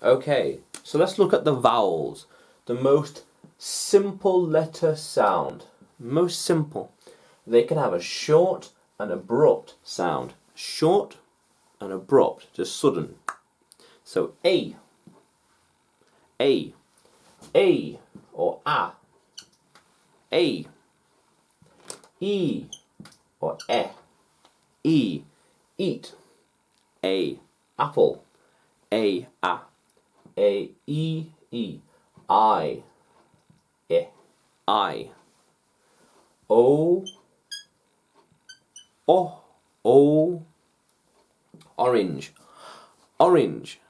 Okay, so let's look at the vowels. The most simple letter sound. Most simple. They can have a short and abrupt sound. Short and abrupt, just sudden. So A, or A, E, or E, eat, apple, E, I, O, orange, orange,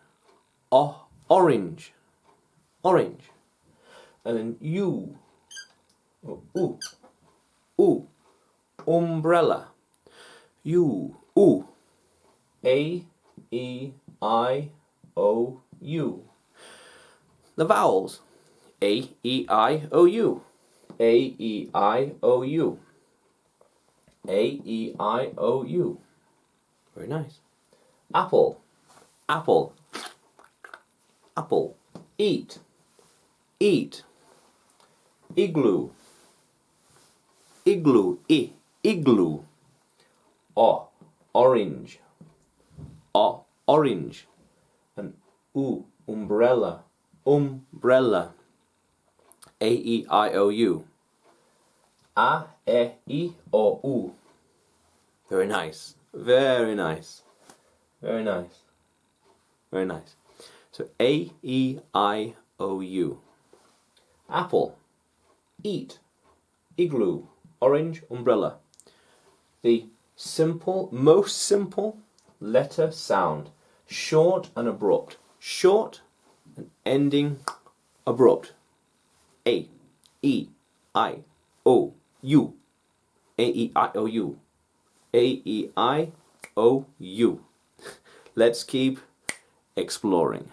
and then U, umbrella, AEIOU. The vowels, AEIOU, AEIOU, AEIOU. Very nice. Apple, eat, igloo, igloo, orange, orange, and umbrella, AEIOU, AEIOU. Very nice, very nice, very nice, very nice. So AEIOU. Apple, eat, igloo, orange, umbrella. The most simple letter sound. Short and abrupt. Short and ending abrupt. A-E-I-O-U. A-E-I-O-U. A-E-I-O-U. Let's keep exploring.